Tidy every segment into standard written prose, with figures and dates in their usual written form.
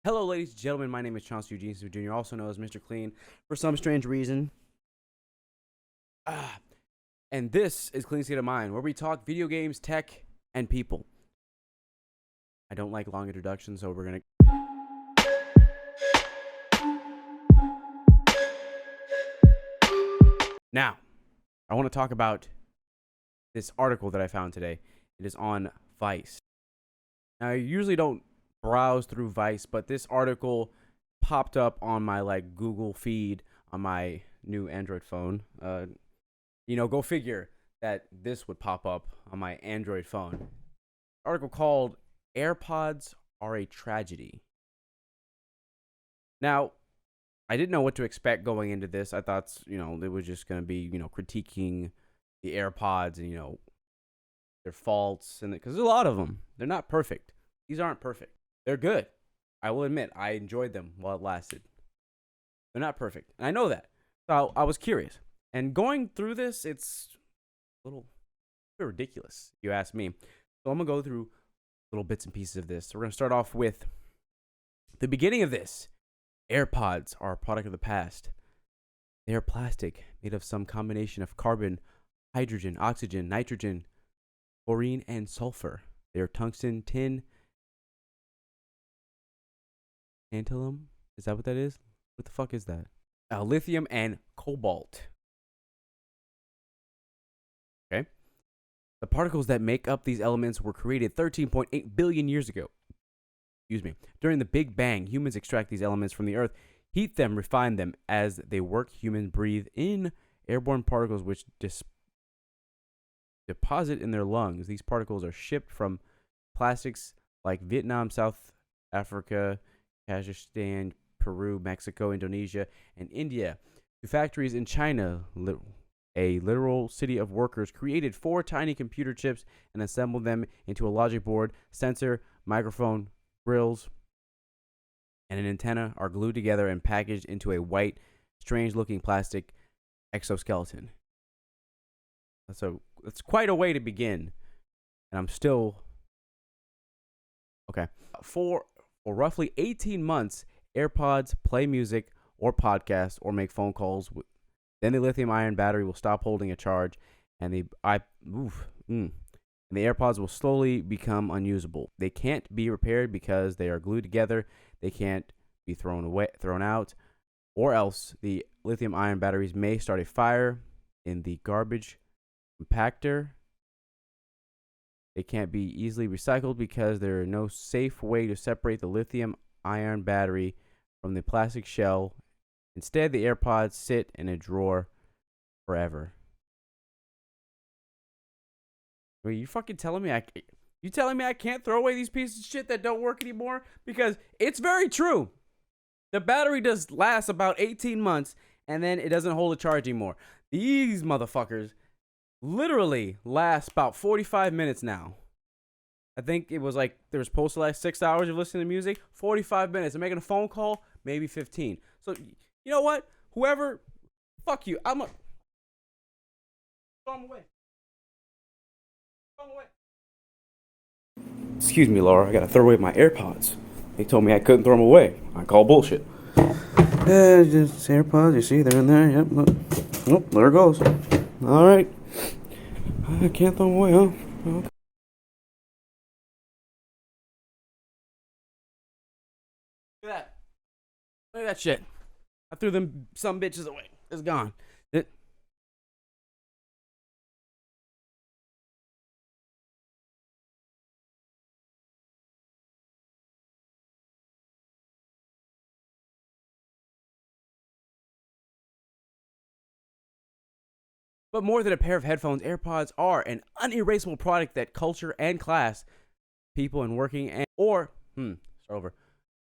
Hello, ladies and gentlemen. My name is Chauncey Eugene Smith Jr., also known as Mr. Clean, for some strange reason. Ah, and this is Clean State of Mind, where we talk video games, tech, and people. I don't like long introductions, so we're gonna. Now, I want to talk about this article that I found today. It is on Vice. Now, I usually don't browse through Vice, but this article popped up on my Google feed on my new Android phone. Go figure that this would pop up on my Android phone. Article called "Airpods Are a Tragedy." Now, I didn't know what to expect going into this. I thought, it was just going to be, critiquing the AirPods and, their faults, and because there's a lot of them. They're not perfect. These aren't perfect. They're good. I will admit, I enjoyed them while it lasted. They're not perfect, and I know that. So I was curious. And going through this, it's a little bit ridiculous, if you ask me. So I'm going to go through little bits and pieces of this. So we're going to start off with the beginning of this. AirPods are a product of the past. They are plastic made of some combination of carbon, hydrogen, oxygen, nitrogen, chlorine, and sulfur. They are tungsten, tin, tantalum. Is that what that is? What the fuck is that? Lithium and cobalt. Okay. The particles that make up these elements were created 13.8 billion years ago. Excuse me. During the Big Bang, humans extract these elements from the earth, heat them, refine them. As they work, humans breathe in airborne particles which deposit in their lungs. These particles are shipped from plastics like Vietnam, South Africa, Kazakhstan, Peru, Mexico, Indonesia, and India to factories in China. A literal city of workers created 4 tiny computer chips and assembled them into a logic board, sensor, microphone, grills, and an antenna are glued together and packaged into a white, strange-looking plastic exoskeleton. That's quite a way to begin, and I'm still okay. For roughly 18 months, AirPods play music or podcast or make phone calls. Then the lithium-ion battery will stop holding a charge, and the AirPods will slowly become unusable. They can't be repaired because they are glued together. They can't be thrown out, or else the lithium-ion batteries may start a fire in the garbage compactor. They can't be easily recycled because there is no safe way to separate the lithium-ion battery from the plastic shell. Instead, the AirPods sit in a drawer forever. Wait, you fucking telling me I can't throw away these pieces of shit that don't work anymore? Because it's very true. The battery does last about 18 months, and then it doesn't hold a charge anymore. These motherfuckers literally last about 45 minutes now. I think it was they were supposed to last 6 hours of listening to music. 45 minutes. I'm making a phone call, maybe 15. So, you know what? Whoever, fuck you. Throw them away. Excuse me, Laura. I gotta throw away my AirPods. They told me I couldn't throw them away. I call bullshit. Just AirPods. You see, they're in there. Yep. Look. Oh, there it goes. All right. I can't throw them away, huh? Okay. Look at that. Look at that shit. I threw them some bitches away. It's gone. But more than a pair of headphones, AirPods are an unerasable product that culture and class, people in working and or start over.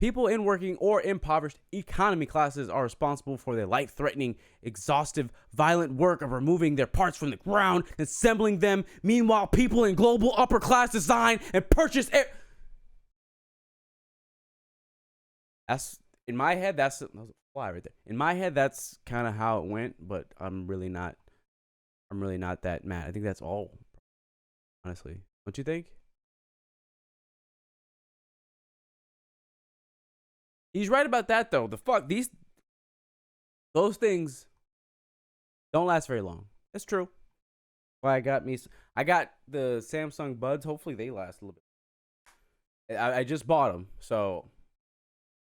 People in working or impoverished economy classes are responsible for the life-threatening, exhaustive, violent work of removing their parts from the ground, assembling them. Meanwhile, people in global upper class design and purchase air. That's in my head. That was a fly right there. In my head, that's kind of how it went. But I'm really not that mad. I think that's all, honestly. Don't you think? He's right about that though. Those things don't last very long. That's true. Well, I got the Samsung Buds. Hopefully they last a little bit. I just bought them, so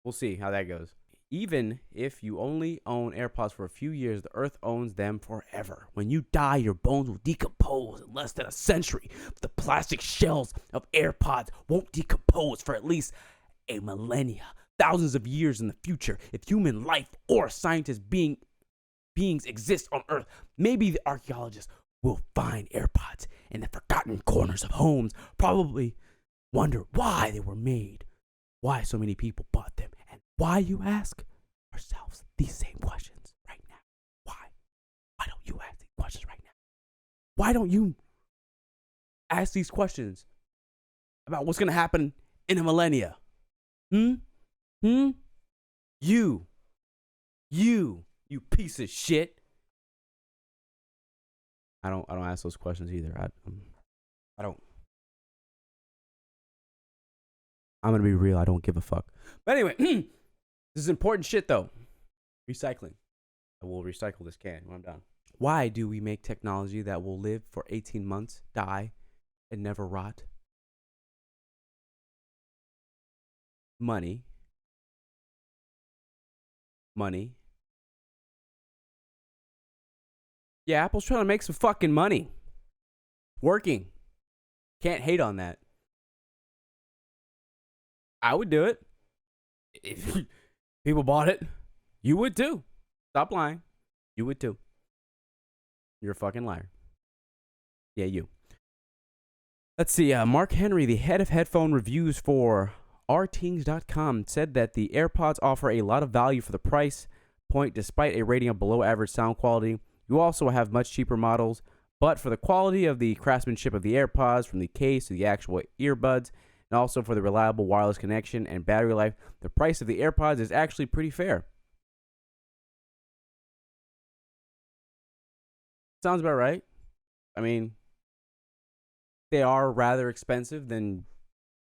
we'll see how that goes. Even if you only own AirPods for a few years, the Earth owns them forever. When you die, your bones will decompose in less than a century. But the plastic shells of AirPods won't decompose for at least a millennia, thousands of years in the future. If human life or scientist beings exist on Earth, maybe the archaeologists will find AirPods in the forgotten corners of homes. Probably wonder why they were made, why so many people bought them, and why, you ask ourselves these same questions right now. Why? Why don't you ask these questions right now? Why don't you ask these questions about what's going to happen in a millennia? You piece of shit. I don't ask those questions either. I don't. I'm gonna be real. I don't give a fuck. But anyway, this is important shit though. Recycling. I will recycle this can when I'm done. Why do we make technology that will live for 18 months, die, and never rot? Money. Yeah, Apple's trying to make some fucking money. Working. Can't hate on that. I would do it. If people bought it, you would too. Stop lying. You would too. You're a fucking liar. Yeah, you. Let's see. Mark Henry, the head of headphone reviews for rtings.com, said that the AirPods offer a lot of value for the price point despite a rating of below average sound quality. You also have much cheaper models, but for the quality of the craftsmanship of the AirPods, from the case to the actual earbuds, and also for the reliable wireless connection and battery life, the price of the AirPods is actually pretty fair. Sounds about right. I mean, they are rather expensive than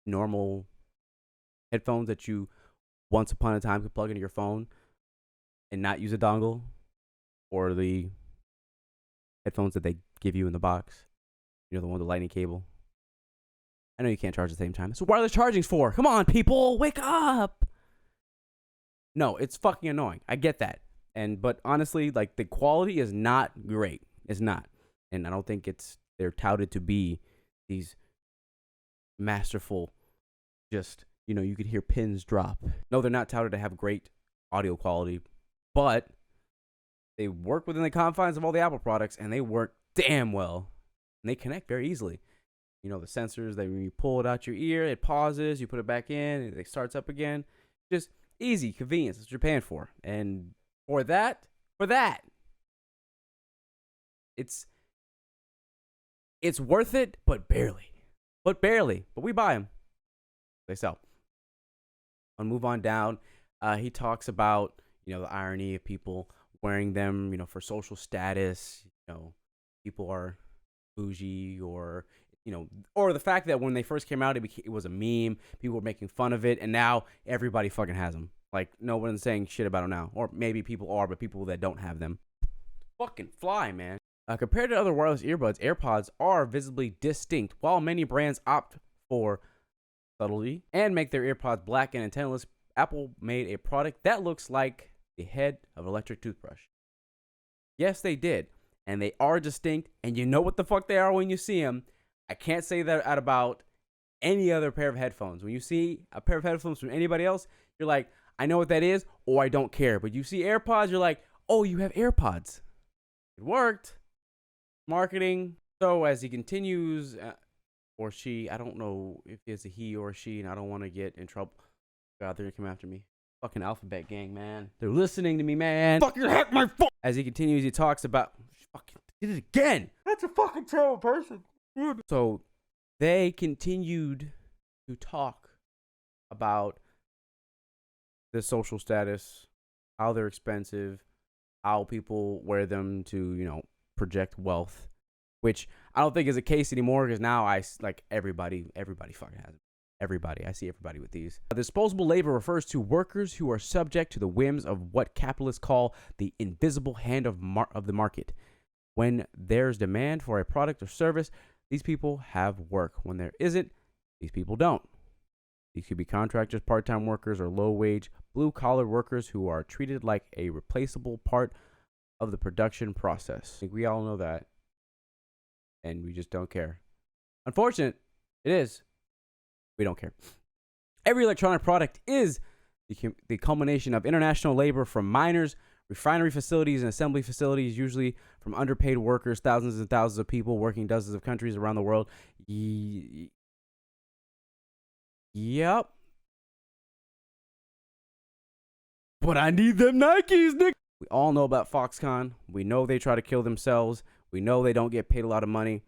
normal headphones that you once upon a time could plug into your phone and not use a dongle, or the headphones that they give you in the box. You know, the one with the lightning cable. I know you can't charge at the same time. That's what wireless charging's for. Come on, people, wake up. No, it's fucking annoying. I get that. But honestly, like, the quality is not great. It's not. And I don't think they're touted to be these masterful, just, you know, you could hear pins drop. No, they're not touted to have great audio quality, but they work within the confines of all the Apple products, and they work damn well. And they connect very easily. You know, the sensors, that when you pull it out your ear, it pauses, you put it back in, it starts up again. Just easy, convenience. That's what you're paying for. And for that, it's worth it, but barely. But we buy them. They sell. I'll move on down. He talks about, you know, the irony of people wearing them, you know, for social status. You know, people are bougie, or, you know, or the fact that when they first came out, it was a meme. People were making fun of it, and now everybody fucking has them. Like, no one's saying shit about them now. Or maybe people are, but people that don't have them fucking fly, man. Compared to other wireless earbuds, AirPods are visibly distinct. While many brands opt for subtlety and make their AirPods black and antennaless, Apple made a product that looks like the head of an electric toothbrush. Yes, they did. And they are distinct, and you know what the fuck they are when you see them. I can't say that about any other pair of headphones. When you see a pair of headphones from anybody else, you're like, I know what that is, or I don't care. But you see AirPods, you're like, oh, you have AirPods. It worked. Marketing. So as he continues, or she, I don't know if it's a he or a she, and I don't want to get in trouble. God, they're gonna come after me. Fucking Alphabet Gang, man. They're listening to me, man. Fucking hack my phone. As he continues, he talks about, fucking did it again. That's a fucking terrible person. So they continued to talk about the social status, how they're expensive, how people wear them to, you know, project wealth, which I don't think is the case anymore, because now everybody fucking has it. Everybody. I see everybody with these. Disposable labor refers to workers who are subject to the whims of what capitalists call the invisible hand of the market. When there's demand for a product or service, these people have work. When there isn't, these people don't. These could be contractors, part-time workers, or low-wage, blue-collar workers who are treated like a replaceable part of the production process. I think we all know that, and we just don't care. Unfortunate, it is. We don't care. Every electronic product is the culmination of international labor from miners, refinery facilities, and assembly facilities, usually from underpaid workers, thousands and thousands of people working dozens of countries around the world. Yep. But I need them Nikes, nigga. We all know about Foxconn. We know they try to kill themselves. We know they don't get paid a lot of money.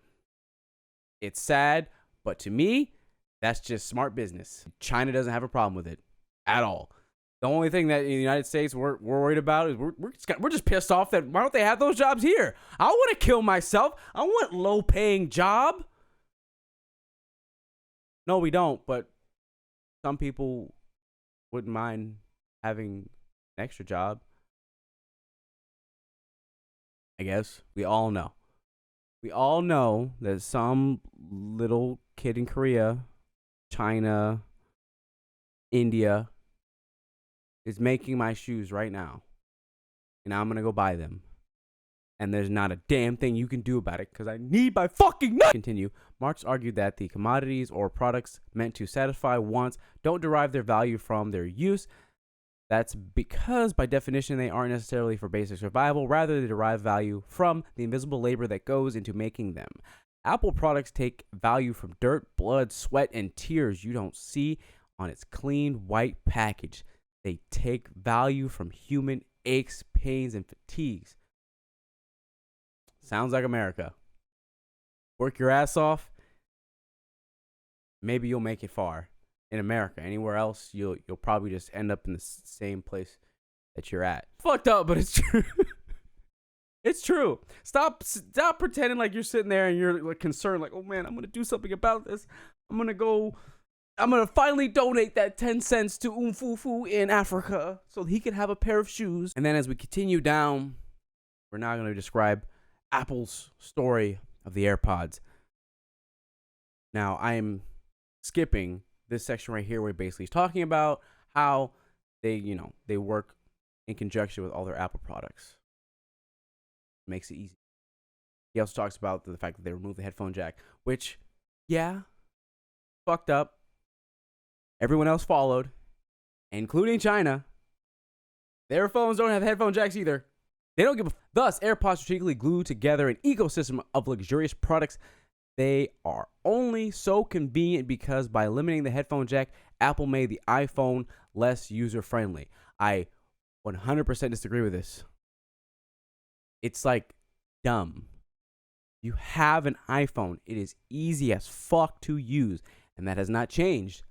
It's sad, but to me, that's just smart business. China doesn't have a problem with it at all. The only thing that in the United States we're worried about is we're just pissed off that why don't they have those jobs here? I want to kill myself. I want low-paying job. No, we don't, but some people wouldn't mind having an extra job. I guess we all know. We all know that some little kid in Korea, China, India is making my shoes right now. And I'm going to go buy them. And there's not a damn thing you can do about it because I need my fucking nut. Continue. Marx argued that the commodities or products meant to satisfy wants don't derive their value from their use. That's because, by definition, they aren't necessarily for basic survival. Rather, they derive value from the invisible labor that goes into making them. Apple products take value from dirt, blood, sweat, and tears you don't see on its clean white package. They take value from human aches, pains, and fatigues. Sounds like America. Work your ass off. Maybe you'll make it far in America. Anywhere else, you'll probably just end up in the same place that you're at. Fucked up, but it's true. It's true. Stop pretending like you're sitting there and you're like concerned, like, oh man, I'm gonna do something about this. I'm gonna finally donate that 10 cents to Umfufu in Africa so he can have a pair of shoes. And then as we continue down, we're now gonna describe Apple's story of the AirPods. Now I am skipping this section right here where basically he's talking about how they work in conjunction with all their Apple products. Makes it easy. He also talks about the fact that they removed the headphone jack, which, yeah, fucked up. Everyone else followed, including China. Their phones don't have headphone jacks either. They don't give a. Thus, AirPods strategically glue together an ecosystem of luxurious products. They are only so convenient because by eliminating the headphone jack, Apple made the iPhone less user-friendly. I 100% disagree with this. It's like dumb. You have an iPhone. It is easy as fuck to use, and that has not changed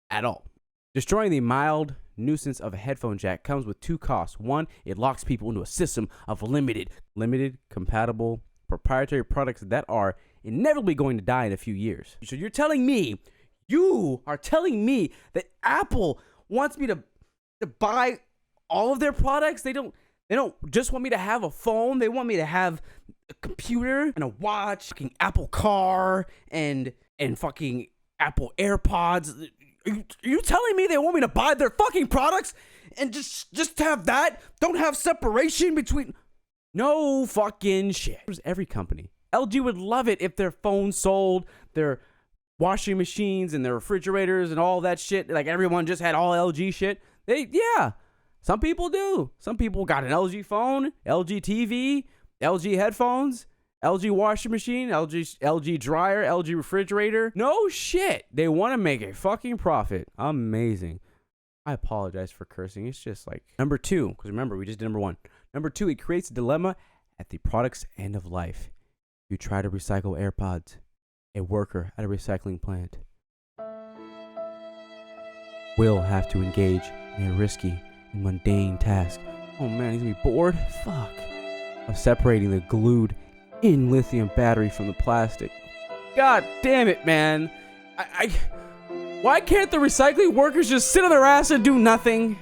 at all. Destroying the mild nuisance of a headphone jack comes with two costs. One, it locks people into a system of limited compatible proprietary products that are inevitably going to die in a few years. So you are telling me that Apple wants me to buy all of their products? They don't just want me to have a phone. They want me to have a computer and a watch, fucking Apple Car and fucking Apple AirPods. Are you telling me they want me to buy their fucking products and just have that? Don't have separation between. No fucking shit. Every company. LG would love it if their phones sold, their washing machines and their refrigerators and all that shit. Like everyone just had all LG shit. Yeah. Some people do. Some people got an LG phone, LG TV, LG headphones, LG washing machine, LG dryer, LG refrigerator. No shit. They want to make a fucking profit. Amazing. I apologize for cursing. It's just like number 2, because remember, we just did number 1. Number 2, it creates a dilemma at the product's end of life. You try to recycle AirPods. A worker at a recycling plant will have to engage in a risky and mundane task. Oh man, he's gonna be bored? Fuck. Of separating the glued in lithium battery from the plastic. God damn it, man. Why can't the recycling workers just sit on their ass and do nothing?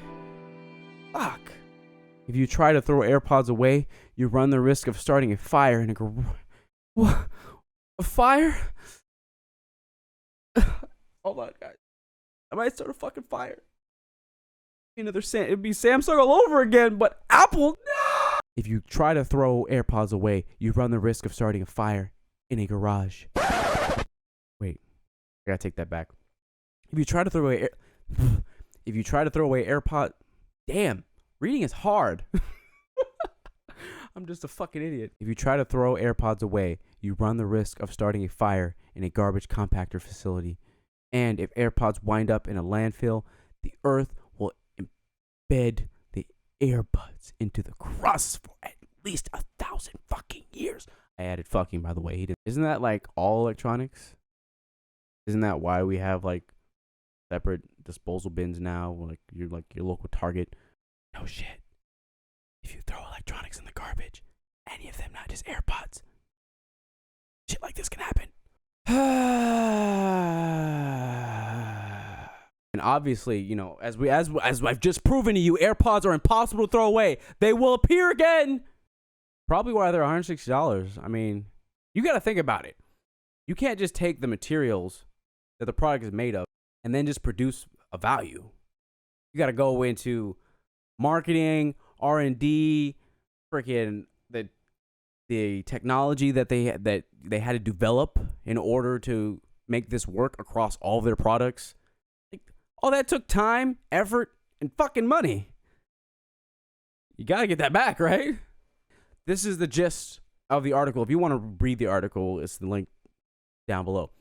Fuck. If you try to throw AirPods away, you run the risk of starting a fire in a garage. What? A fire? Hold on, guys. I might start a fucking fire. It'd be Samsung all over again, but Apple, no! If you try to throw AirPods away, you run the risk of starting a fire in a garage. Wait, I gotta take that back. If you try to throw away AirPod, damn, reading is hard. I'm just a fucking idiot. If you try to throw AirPods away, you run the risk of starting a fire in a garbage compactor facility. And if AirPods wind up in a landfill, the earth will embed the earbuds into the crust for at least 1,000 fucking years. I added fucking, by the way. Isn't that like all electronics? Isn't that why we have like separate disposal bins now? Like your local Target. No shit. If you throw electronics in the garbage, any of them, not just AirPods, shit like this can happen. And obviously, you know, as I've just proven to you, AirPods are impossible to throw away. They will appear again. Probably why they're $160. I mean, you got to think about it. You can't just take the materials that the product is made of and then just produce a value. You got to go into marketing, R&D, freaking the technology that they had to develop in order to make this work across all of their products. Like, all that took time, effort, and fucking money. You gotta get that back, right? This is the gist of the article. If you want to read the article, it's the link down below.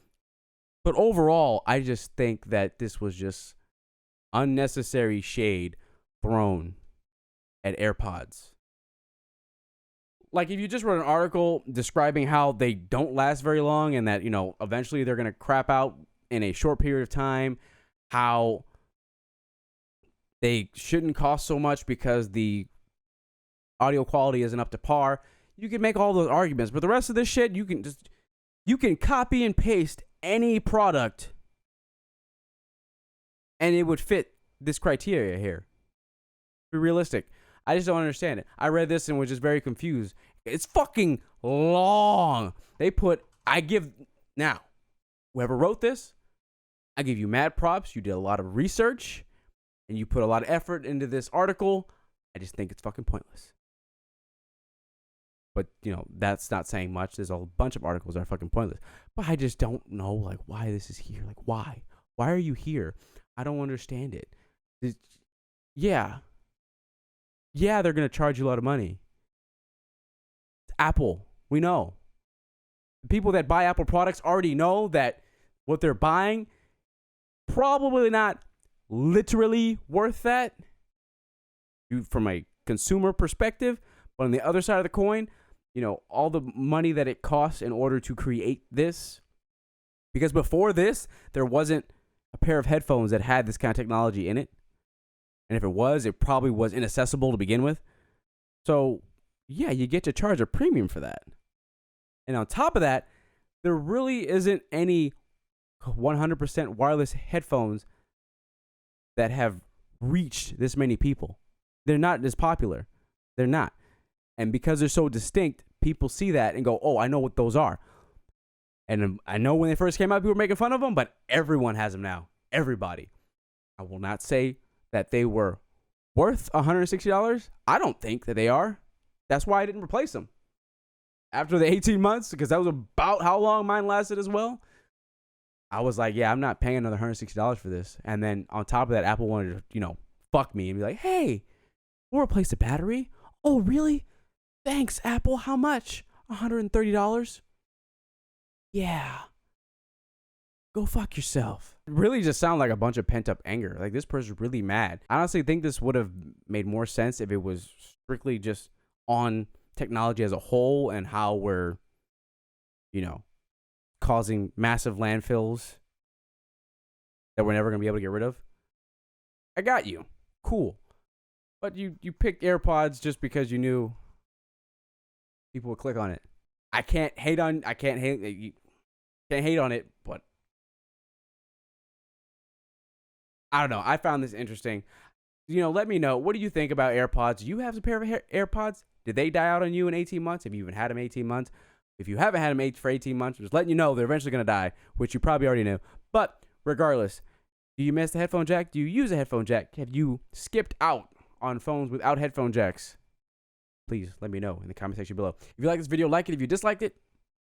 But overall, I just think that this was just unnecessary shade thrown at AirPods. Like, if you just wrote an article describing how they don't last very long and that, you know, eventually they're going to crap out in a short period of time, how they shouldn't cost so much because the audio quality isn't up to par, you can make all those arguments. But the rest of this shit, you can copy and paste any product and it would fit this criteria here. Be realistic. I just don't understand it. I read this and was just very confused. It's fucking long. Now, whoever wrote this, I give you mad props. You did a lot of research and you put a lot of effort into this article. I just think it's fucking pointless. But, you know, that's not saying much. There's a bunch of articles that are fucking pointless. But I just don't know, like, why this is here. Like, why? Why are you here? I don't understand it. Yeah, they're going to charge you a lot of money. It's Apple. We know. The people that buy Apple products already know that what they're buying probably not literally worth that from a consumer perspective. But on the other side of the coin, you know, all the money that it costs in order to create this. Because before this, there wasn't a pair of headphones that had this kind of technology in it. And if it was, it probably was inaccessible to begin with. So, yeah, you get to charge a premium for that. And on top of that, there really isn't any 100% wireless headphones that have reached this many people. They're not as popular. They're not. And because they're so distinct, people see that and go, oh, I know what those are. And I know when they first came out, people were making fun of them, but everyone has them now. Everybody. I will not say that they were worth $160. I don't think that they are. That's why I didn't replace them. After the 18 months, because that was about how long mine lasted as well, I was like, yeah, I'm not paying another $160 for this. And then on top of that, Apple wanted to, you know, fuck me and be like, hey, we'll replace the battery. Oh, really? Thanks, Apple. How much? $130? Yeah. Go fuck yourself. It really just sounded like a bunch of pent up anger. Like, this person's really mad. I honestly think this would have made more sense if it was strictly just on technology as a whole and how we're, you know, causing massive landfills that we're never going to be able to get rid of. I got you. Cool. But you picked AirPods just because you knew people would click on it. I can't hate on it, but I don't know. I found this interesting. Let me know. What do you think about AirPods? Do you have a pair of AirPods? Did they die out on you in 18 months? Have you even had them 18 months? If you haven't had them for 18 months, just letting you know they're eventually going to die, which you probably already knew. But regardless, do you miss the headphone jack? Do you use a headphone jack? Have you skipped out on phones without headphone jacks? Please let me know in the comment section below. If you like this video, like it. If you disliked it,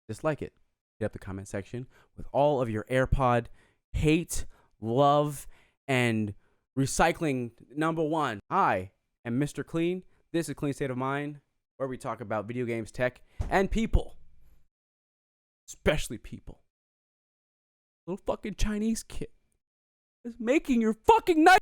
dislike it. Hit up the comment section with all of your AirPod hate, love, and recycling number one. I am Mr. Clean. This is Clean State of Mind, where we talk about video games, tech, and people. Especially people. Little fucking Chinese kid is making your fucking knife.